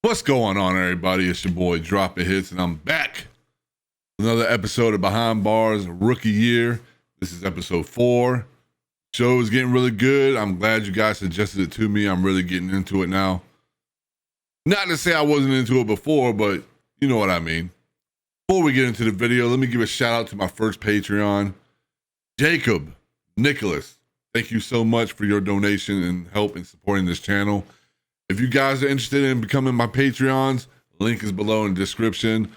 What's going on, everybody? It's your boy DropnHItz, and I'm back. Another episode of Behind Bars Rookie Year. This is episode 4. Show is getting really good. I'm glad you guys suggested it to me. I'm really getting into it now. Not to say I wasn't into it before, but you know what I mean. Before we get into the video, let me give a shout out to my first Patreon, Jacob Nicholas. Thank you so much for your donation and help in supporting this channel. If you guys are interested in becoming my Patreons, link is below in the description.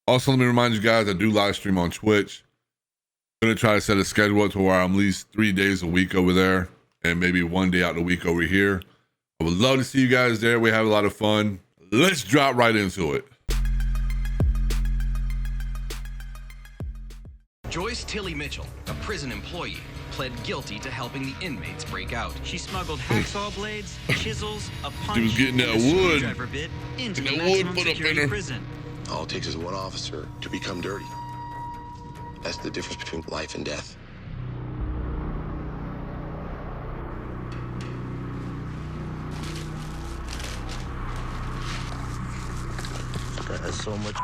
Also, let me remind you guys, I do live stream on Twitch. I'm going to try to set a schedule to where I'm at least 3 days a week over there and maybe 1 day out the week over here. I would love to see you guys there. We have a lot of fun. Let's drop right into it. Joyce Tilly Mitchell, a prison employee, pled guilty to helping the inmates break out. She smuggled hacksaw blades, chisels, a punch, She was getting that and a wood. screwdriver bit into the That wood maximum put up in security her. prison. All it takes is one officer to become dirty. That's the difference between life and death. That has so much.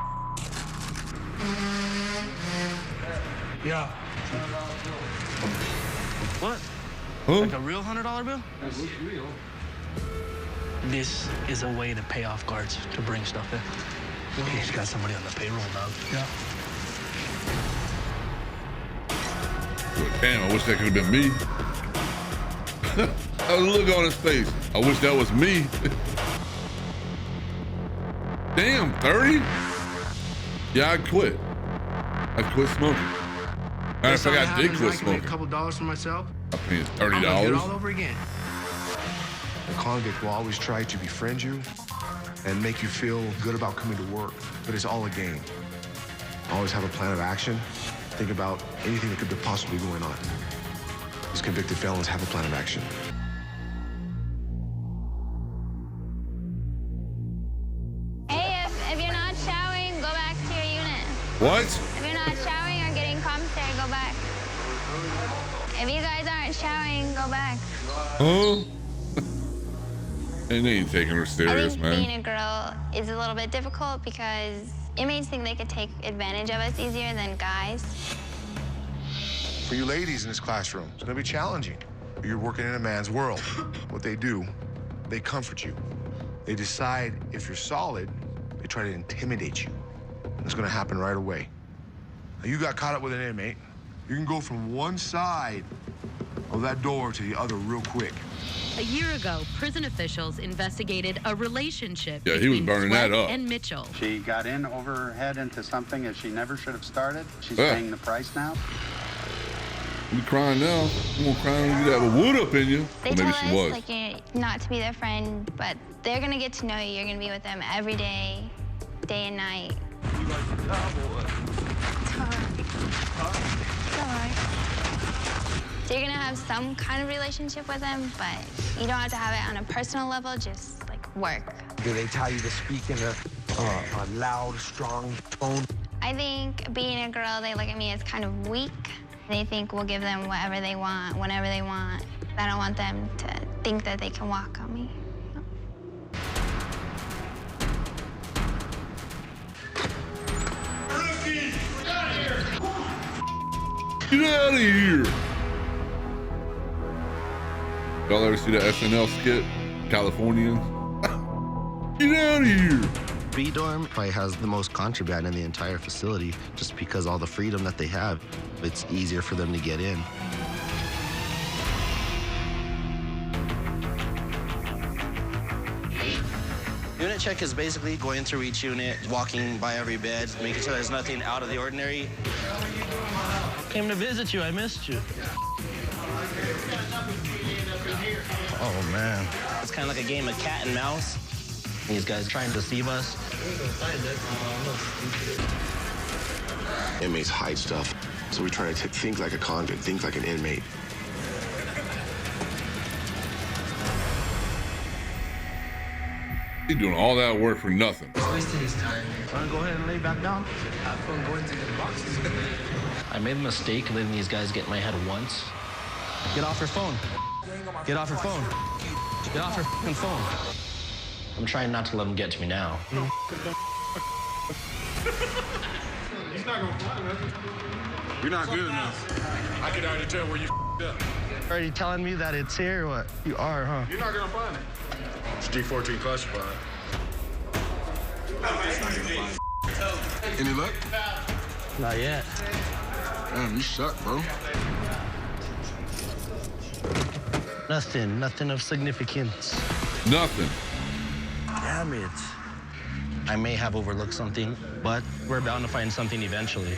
Yeah. What? Huh? Like a real $100 bill? That's real. This is a way to pay off guards to bring stuff in. He's got somebody on the payroll, dog. Yeah. Damn, I wish that could have been me. That was a look on his face. I wish that was me. Damn, 30? Yeah, I quit. I quit smoking. Matter of fact, I did quit I can make a smoking. couple dollars for myself. I paid I'm gonna do it all $30. over again. A convict will always try to befriend you and make you feel good about coming to work, but it's all a game. Always have a plan of action. Think about anything that could be possibly going on. These convicted felons have a plan of action. Hey, if you're not showering, go back to your unit. What? If you're not showering or getting commentary, go back. If you guys aren't showering, go back. Huh? And they ain't taking her I serious, think man. being a girl is a little bit difficult because inmates think they could take advantage of us easier than guys. For you ladies in this classroom, it's gonna be challenging. You're working in a man's world. What they do, they comfort you. They decide if you're solid, they try to intimidate you. It's gonna happen right away. Now, you got caught up with an inmate. You can go from one side of that door to the other real quick. A year ago, prison officials investigated a relationship Yeah, he was between burning that Sweat up. and Mitchell. She got in over her head into something that she never should have started. She's Yeah. paying the price now. You crying now? You gonna cry when you get that wood up in you? They Or maybe told she us was. like not to be their friend, but they're gonna get to know you. You're gonna be with them every day, day and night. It's all right. So you're gonna have some kind of relationship with them, but you don't have to have it on a personal level, just like work. Do they tell you to speak in a loud, strong tone? I think being a girl, they look at me as kind of weak. They think we'll give them whatever they want, whenever they want. I don't want them to think that they can walk on me. Get out of here! Y'all ever see the SNL skit, Californians? Get out of here! B-dorm probably has the most contraband in the entire facility just because all the freedom that they have, it's easier for them to get in. Unit check is basically going through each unit, walking by every bed, making sure there's nothing out of the ordinary. Came to visit you. I missed you. Oh, man. It's kind of like a game of cat and mouse. These guys trying to deceive us. Inmates hide stuff, so we try to think like a convict, think like an inmate. He doing all that work for nothing. Wasting his time. Want to go ahead and lay back down? Have fun going through the boxes. I made a mistake letting these guys get in my head once. Get off your phone. Get off your phone. Get off your fucking phone. I'm trying not to let them get to me now. He's not gonna fly, man. You're not good enough. I can already tell where you up. Already telling me that it's here or what? You are, huh? You're not gonna find it. It's G14 classified. Any luck? Not yet. Damn, you suck, bro. Nothing of significance. Nothing. Damn it. I may have overlooked something, but we're bound to find something eventually.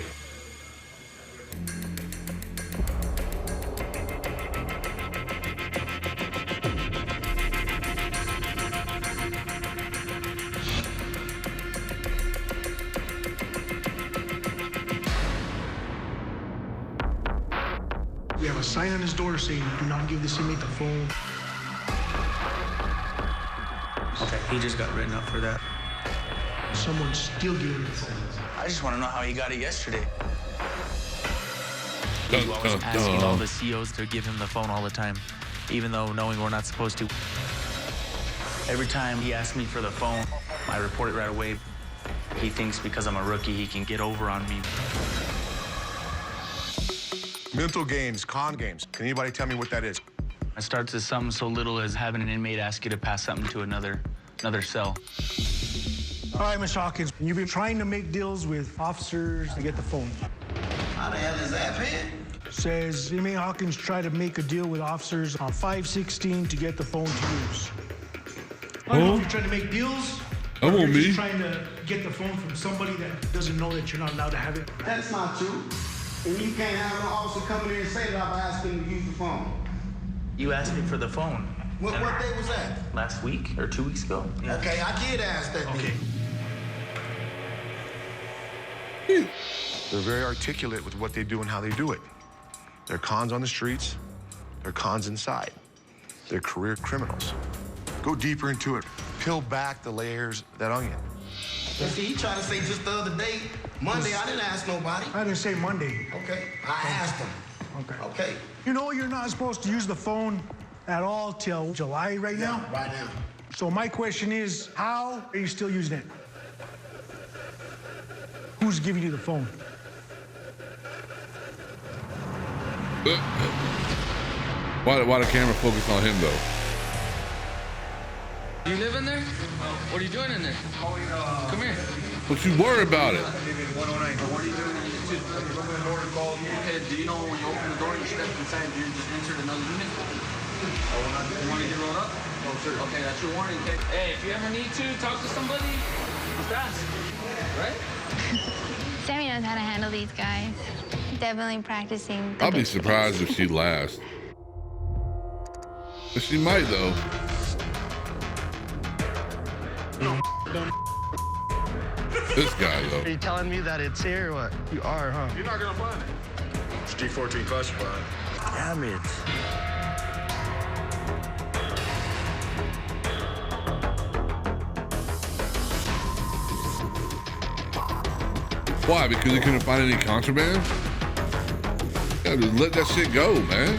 We have a sign on his door saying, do not give this inmate the phone. Okay, he just got written up for that. Someone's still giving him the phone. I just want to know how he got it yesterday. Dun, He's always dun, asking dun. all the COs to give him the phone all the time, even though knowing we're not supposed to. Every time he asks me for the phone, I report it right away. He thinks because I'm a rookie, he can get over on me. Mental games, con games. Can anybody tell me what that is? It starts as something so little as having an inmate ask you to pass something to another cell. All right, Mr. Hawkins, you've been trying to make deals with officers to get the phone. How the hell is that, man? Says inmate Hawkins tried to make a deal with officers on 5/16 to get the phone to use. I don't know if you're trying to make deals. That or won't you're be. just trying to get the phone from somebody that doesn't know that you're not allowed to have it. That's not true. And you can't have an officer come in and say that I've asked him to use the phone. You asked me for the phone. What day was that? Last week or 2 weeks ago? Yeah. Okay, I did ask that Okay. day. They're very articulate with what they do and how they do it. They're cons on the streets. They're cons inside. They're career criminals. Go deeper into it. Peel back the layers of that onion. See, he tried to say just the other day, Monday, I didn't ask nobody. I didn't say Monday. Okay, I asked him. Okay. Okay. You know you're not supposed to use the phone at all till July right now? Right now. So my question is, how are you still using it? Who's giving you the phone? Why the camera focus on him though? You live in there? What are you doing in there? Come here. Don't you worry about it. What are you doing in the Okay, do you know when you open the door and you step inside, you just entered another unit? You want to get rolled up? Oh, sure. Okay, that's your warning. Okay. Hey, if you ever need to talk to somebody, just ask. Right? Sammy knows how to handle these guys. Definitely practicing. I'll be surprised if she lasts. But she might though. This guy though. Are you telling me that it's here or what? You are, huh? You're not gonna find it. It's G14 classified. Damn it. Why? Because he couldn't find any contraband? Gotta just let that shit go, man.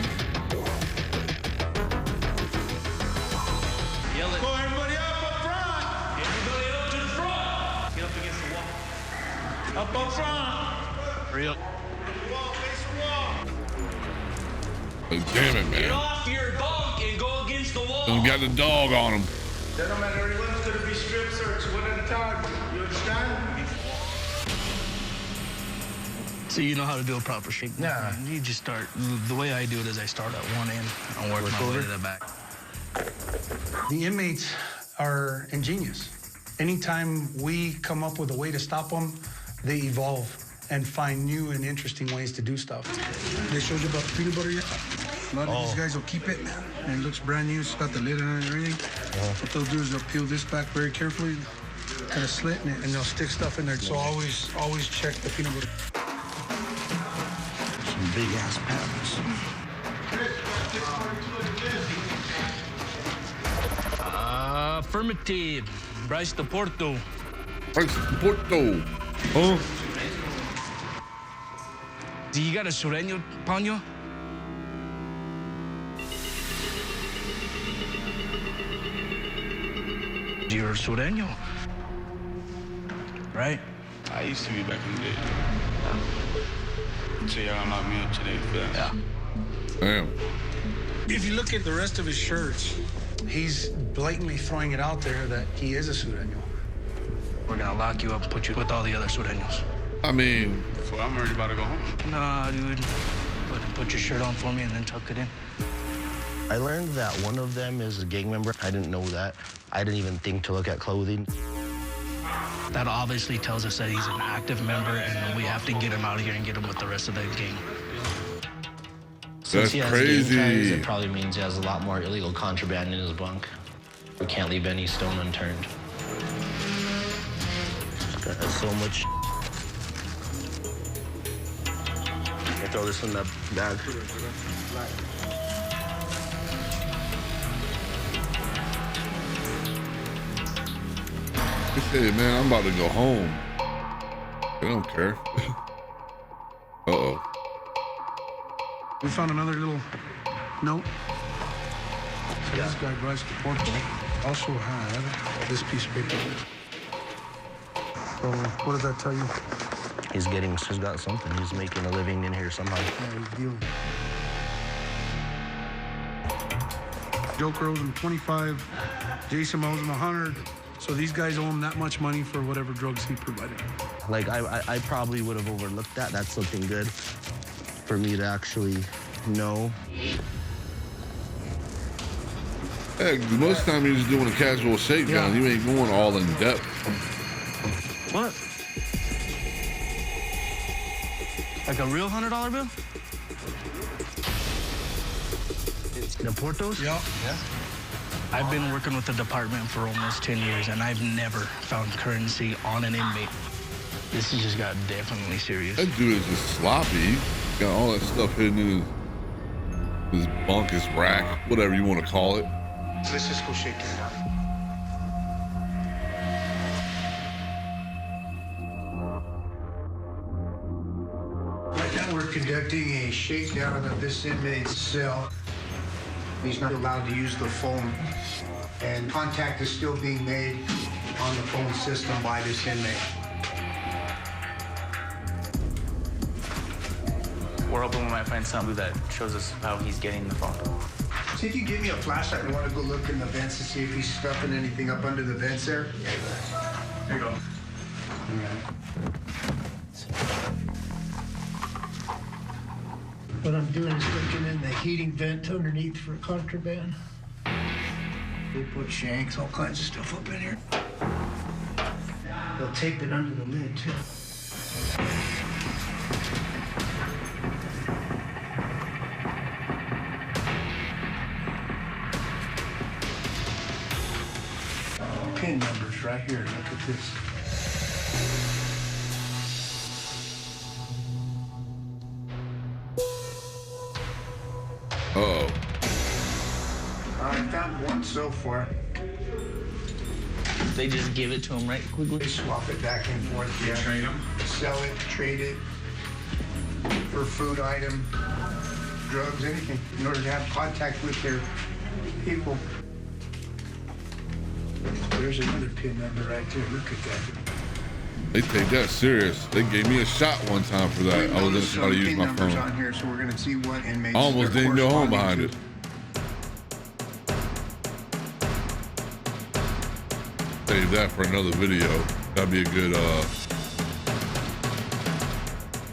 Yell it. Go everybody up front. Everybody up to the front. Get up against the wall. Up front. Hurry up. Wall, face the wall. Damn it, Get man. off your bunk and go against the wall. And got the dog on him. Gentlemen, everyone's gonna be strip searched one at a time. You understand? So you know how to do a proper shake? Yeah. You just start, the way I do it is I start at one end and work my way to the back. The inmates are ingenious. Anytime we come up with a way to stop them, they evolve and find new and interesting ways to do stuff. They showed you about the peanut butter yet? A lot of these guys will keep it, and it looks brand new. It's got the lid on it and everything. What they'll do is they'll peel this back very carefully, kind of slit in it, and they'll stick stuff in there. So always check the peanut butter. Some big ass patterns. Affirmative. Bryce de Porto. Bryce de Porto. Huh? Do you got a sureño, Pano? You're sureño, right? I used to be back in the day. So y'all gonna lock me up today for that? Yeah. Damn. If you look at the rest of his shirts, he's blatantly throwing it out there that he is a sureño. We're gonna lock you up and put you with all the other sureños. I mean, Well, I'm already about to go home. Nah, dude. Put your shirt on for me and then tuck it in. I learned that one of them is a gang member. I didn't know that. I didn't even think to look at clothing. That obviously tells us that he's an active member, and we have to get him out of here and get him with the rest of the gang. Since That's he has crazy. gang ties, it probably means he has a lot more illegal contraband in his bunk. We can't leave any stone unturned. This guy has so much. I throw this in the bag. He said, man, I'm about to go home. They don't care. Uh-oh. We found another little note. So this guy drives to Porto. Also had this piece of paper. So what does that tell you? He's got something. He's making a living in here somehow. Yeah, he's dealing. Joker owes him 25. Jason owes him 100. So these guys owe him that much money for whatever drugs he provided. Like, I probably would have overlooked that. That's something good for me to actually know. Heck, most of the time you're just doing a casual shakedown. You ain't going all in depth. What? Like a real $100 bill? The Portos? Yeah. I've been working with the department for almost 10 years, and I've never found currency on an inmate. This has just got definitely serious. That dude is just sloppy. Got all that stuff hidden in his bunk, his rack, whatever you want to call it. Let's just go shake this down. Right now we're conducting a shakedown of this inmate's cell. He's not allowed to use the phone, and contact is still being made on the phone system by this inmate. We're hoping we might find something that shows us how he's getting the phone. See if you give me a flashlight. I want to go look in the vents to see if he's stuffing anything up under the vents there. There you go. All right. What I'm doing is looking in the heating vent underneath for contraband. They put shanks, all kinds of stuff up in here. They'll tape it under the lid, too. Pin numbers right here. Look at this. Uh-oh. I found one so far. They just give it to him right quickly? They swap it back and forth. Yeah. Trade them? Sell it, trade it for food item, drugs, anything, in order to have contact with their people. There's another pin number right there. Look at that. They take that serious. They gave me a shot one time for that. I was just trying to use my phone. On here, so we're gonna see what inmates. I almost didn't go home behind it. Save that for another video. That'd be a good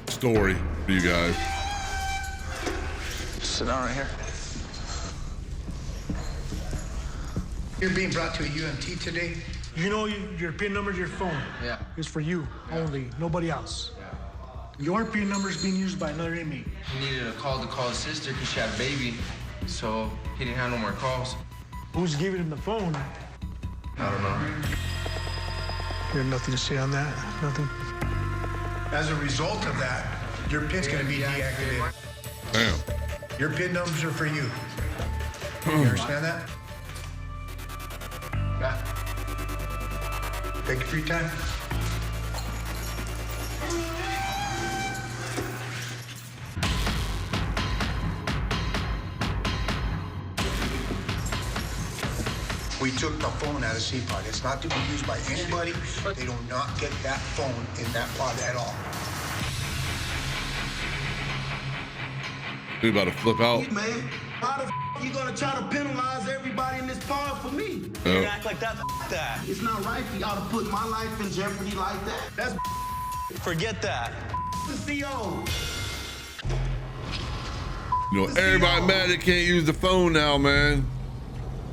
story for you guys. Sit down right here. You're being brought to a UMT today. You know your PIN number, your phone. Yeah. Is for you only, nobody else. Your PIN number is being used by another inmate. He needed a call to call his sister because she had a baby, so he didn't have no more calls. Who's giving him the phone? I don't know. You have nothing to say on that? Nothing? As a result of that, your PIN's gonna be deactivated. Damn. Your PIN numbers are for you. You understand that? Yeah. Thank you for your time. We took the phone out of C-Pod. It's not to be used by anybody. They do not get that phone in that pod at all. We about to flip out. Man, how the f you gonna try to penalize everybody in this pod for me? Yep. You act like that, that. It's not right for y'all to put my life in jeopardy like that. That's forget that. The CO. You know, everybody mad they can't use the phone now, man.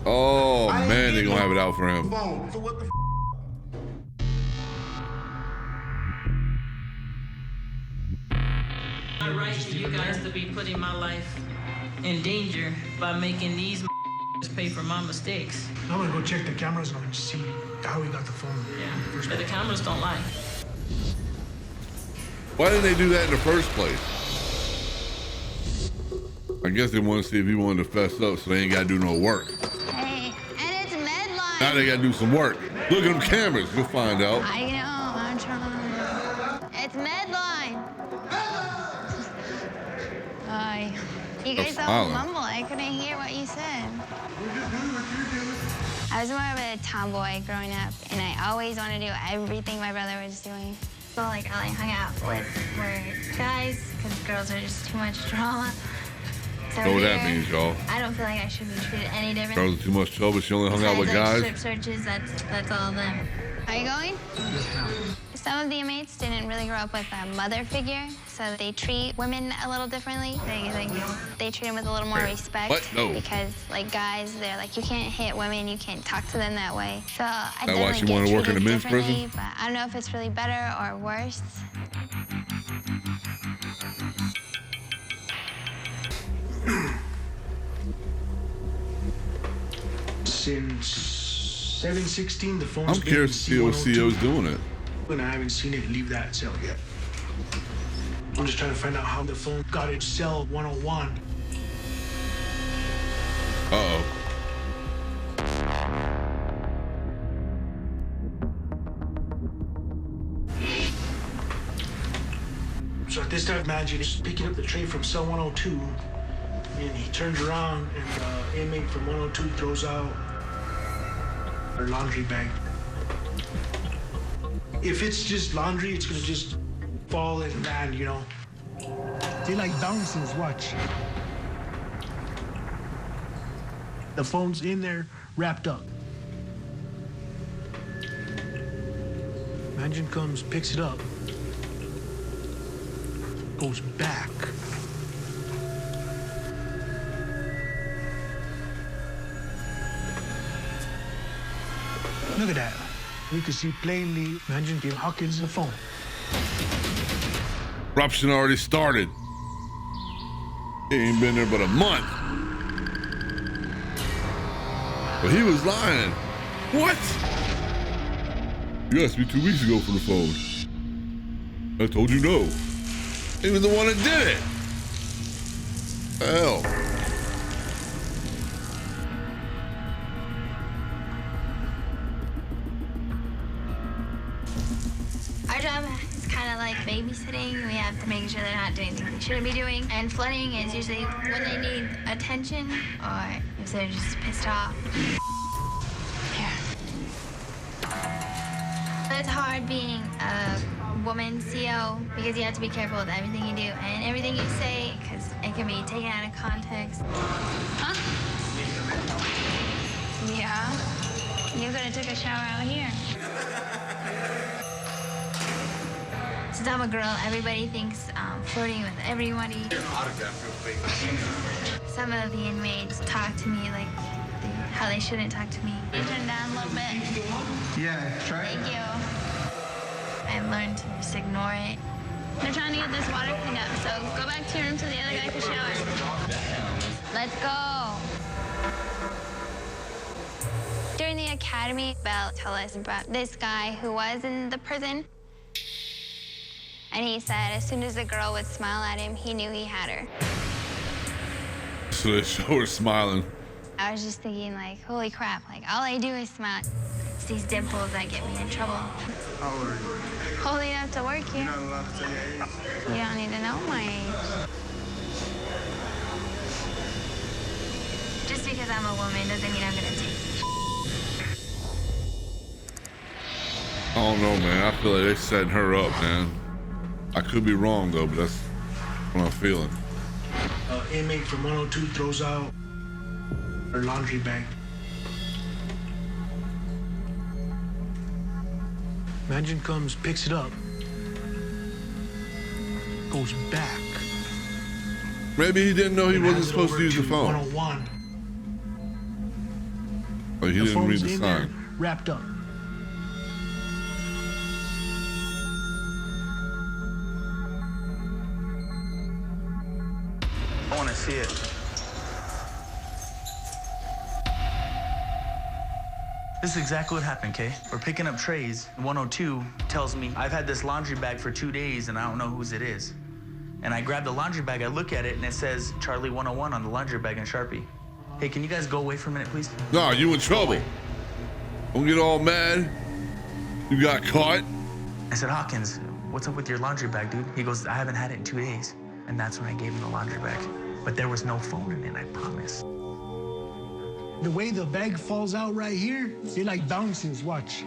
Oh man, they gonna have it out for him. So what the Not right for you guys to be putting my life in danger by making these pay for my mistakes. I'm gonna go check the cameras and see how he got the phone. Yeah, but the cameras don't lie. Why didn't they do that in the first place? I guess they want to see if he wanted to fess up so they ain't gotta do no work. Hey, and it's Medline. Now they gotta do some work. Look at them cameras, you'll find out. I know, I'm trying. It's Medline. Hi. You guys all mumble. I couldn't hear what you said. I was more of a tomboy growing up, and I always wanted to do everything my brother was doing. So like I hung out with guys, because girls are just too much drama. So Know what that means, y'all. I don't feel like I should be treated any different. Girls are too much trouble. She only hung out with guys. Strip searches, that's all of them. Are you going? Some of the inmates didn't really grow up with a mother figure, so they treat women a little differently. They treat them with a little more respect. What? No. Because like guys, they're like, you can't hit women, you can't talk to them that way. So I That's why she wanted to work in the men's prison? But I don't know if it's really better or worse. Since 7/16, the phone's I'm curious to see what CO's doing it. And I haven't seen it leave that cell yet. I'm just trying to find out how the phone got its cell 101. Uh-oh. So at this time, imagine he's picking up the tray from cell 102, and he turns around, and the inmate from 102 throws out her laundry bag. If it's just laundry, it's gonna just fall and land, you know. They like bouncers, watch. The phone's in there, wrapped up. Imagine comes, picks it up, goes back. Look at that. We could see plainly, imagine Bill Hawkins' the phone. Eruption already started. He ain't been there but a month. But he was lying. What? You asked me 2 weeks ago for the phone. I told you no. He was the one that did it. Hell. Our job is kind of like babysitting. We have to make sure they're not doing things they shouldn't be doing. And flooding is usually when they need attention or if they're just pissed off. Here. It's hard being a woman CO because you have to be careful with everything you do and everything you say because it can be taken out of context. Huh? Yeah. You could have took a shower out here. Since I'm a girl, everybody thinks I'm flirting with everybody. Some of the inmates talk to me like how they shouldn't talk to me. Can you turn down a little bit? Yeah, try it. Thank you. I learned to just ignore it. They're trying to get this water cleaned up, so go back to your room so the other guy can shower. Let's go. During the academy, Belle told us about this guy who was in the prison. And he said as soon as the girl would smile at him, he knew he had her. So they show her smiling. I was just thinking like, holy crap, like all I do is smile. It's these dimples that get me in trouble. How old are you? Old enough to work here. You're not allowed to tell your age. You don't need to know my age. Just because I'm a woman doesn't mean I'm gonna take I don't know, man. I feel like they're setting her up, man. I could be wrong though, but that's what I'm feeling. Inmate from 102 throws out her laundry bag. Imagine comes, picks it up, goes back. Maybe he didn't know he wasn't supposed to use the phone. 101. Oh, he didn't read the in sign. there, wrapped up. I want to see it. This is exactly what happened, Kay. We're picking up trays. 102 tells me, I've had this laundry bag for 2 days and I don't know whose it is. And I grab the laundry bag, I look at it, and it says Charlie 101 on the laundry bag in Sharpie. Hey, can you guys go away for a minute, please? Nah, you in trouble. Don't get all mad. You got caught. I said, Hawkins, what's up with your laundry bag, dude? He goes, I haven't had it in 2 days. And that's when I gave him the laundry bag. But there was no phone in it, I promise. The way the bag falls out right here, it like bounces, watch.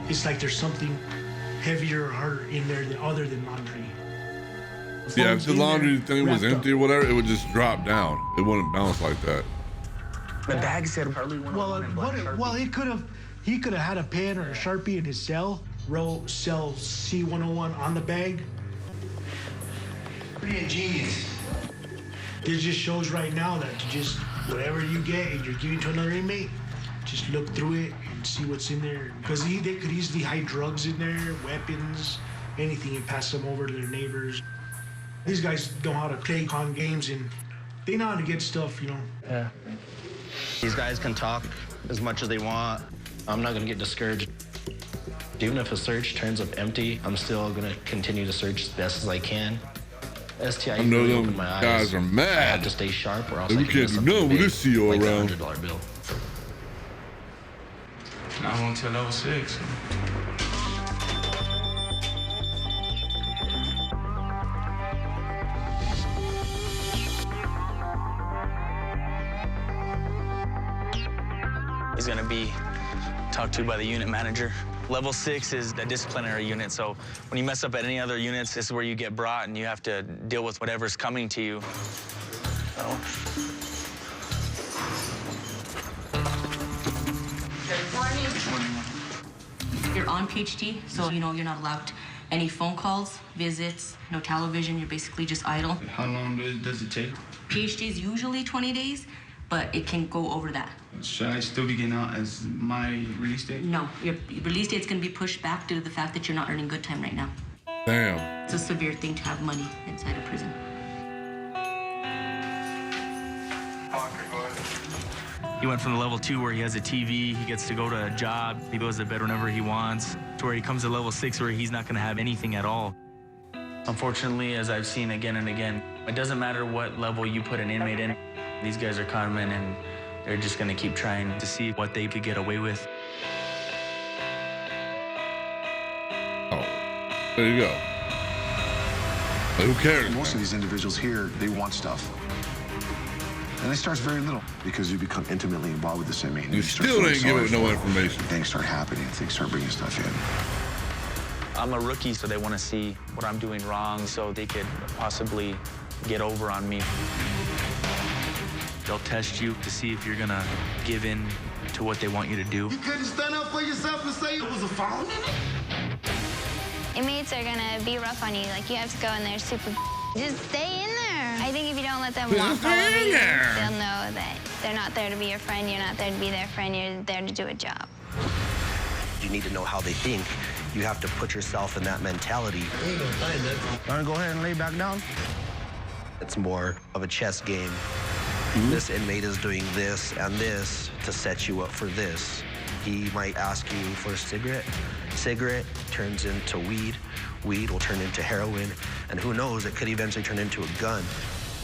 It's like there's something heavier or harder in there other than laundry. Yeah, if the laundry thing was empty or whatever, it would just drop down. It wouldn't bounce like that. The bag said Charlie 101 in black Sharpie. Well, he could have had a pen or a Sharpie in his cell, wrote cell C101 on the bag. Pretty ingenious. This just shows right now that you just, whatever you get and you're giving to another inmate, just look through it and see what's in there. Because they could easily hide drugs in there, weapons, anything, and pass them over to their neighbors. These guys know how to play con games and they know how to get stuff, you know. Yeah. These guys can talk as much as they want. I'm not gonna get discouraged. Even if a search turns up empty, I'm still gonna continue to search as best as I can. STI I know really them opened my eyes. guys are mad. I had to stay sharp or else We I could can't miss do something nothing with big, this CEO like the around. $100 bill. I won't tell level 6. He's gonna be talked to by the unit manager. Level 6 is the disciplinary unit, so when you mess up at any other units, this is where you get brought and you have to deal with whatever's coming to you. So. You're on PhD, so you know you're not allowed any phone calls, visits, no television. You're basically just idle. How long does it take? PhD is usually 20 days, but it can go over that. Should I still be getting out as my release date? No, your release date's gonna be pushed back due to the fact that you're not earning good time right now. Damn. It's a severe thing to have money inside a prison. He went from the level 2 where he has a TV, he gets to go to a job, he goes to bed whenever he wants, to where he comes to level 6 where he's not gonna have anything at all. Unfortunately, as I've seen again and again, it doesn't matter what level you put an inmate in, these guys are coming and they're just gonna keep trying to see what they could get away with. Oh, there you go. But who cares? Most of these individuals here, they want stuff. And it starts very little because you become intimately involved with this inmate. You still didn't give it no information. Things start happening. Things start bringing stuff in. I'm a rookie, so they want to see what I'm doing wrong so they could possibly get over on me. They'll test you to see if you're gonna give in to what they want you to do. You couldn't stand up for yourself and say it was a phone in it? Inmates are gonna be rough on you. Like, you have to go in there super. Just stay in there. I think if you don't let them walk all over you, they'll know that they're not there to be your friend. You're not there to be their friend. You're there to do a job. You need to know how they think. You have to put yourself in that mentality. Want to go ahead and lay back down? It's more of a chess game. This inmate is doing this and this to set you up for this. He might ask you for a cigarette. Cigarette turns into weed. Weed will turn into heroin. And who knows, it could eventually turn into a gun.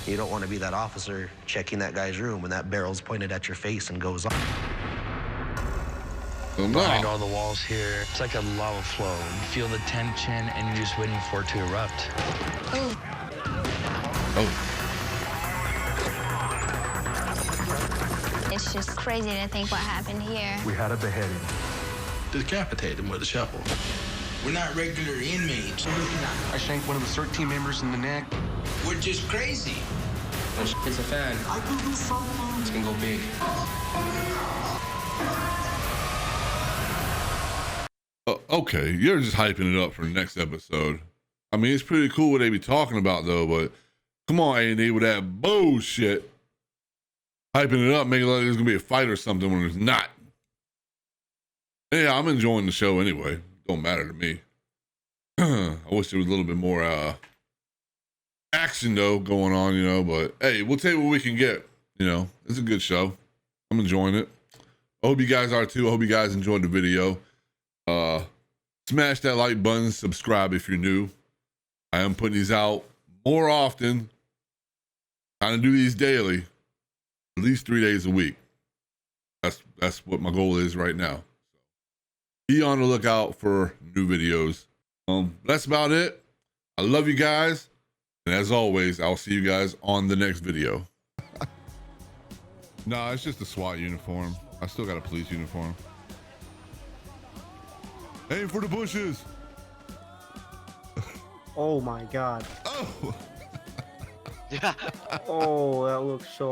You don't want to be that officer checking that guy's room when that barrel's pointed at your face and goes off. Behind all the walls here, it's like a lava flow. You feel the tension and you're just waiting for it to erupt. It's It's just crazy to think what happened here. We had a beheading. Decapitated him with a shovel. We're not regular inmates. I shanked one of the CERT team members in the neck. We're just crazy. When shit hits a fan, I can do something. it's gonna go big. Okay, you're just hyping it up for the next episode. I mean, it's pretty cool what they be talking about though, but come on, A&E, with that bullshit. Hyping it up, making it like there's gonna be a fight or something when there's not. Yeah, I'm enjoying the show anyway. Don't matter to me. I wish there was a little bit more action though going on, you know, but hey, we'll take what we can get. You know, it's a good show. I'm enjoying it. I hope you guys are too. I hope you guys enjoyed the video. Smash that like button, subscribe if you're new. I am putting these out more often. Kind of do these daily, at least 3 days a week. That's what my goal is right now. Be on the lookout for new videos. That's about it. I love you guys. And as always, I'll see you guys on the next video. Nah, it's just a SWAT uniform. I still got a police uniform. Aim for the bushes. Oh my God. Oh. Oh, that looks so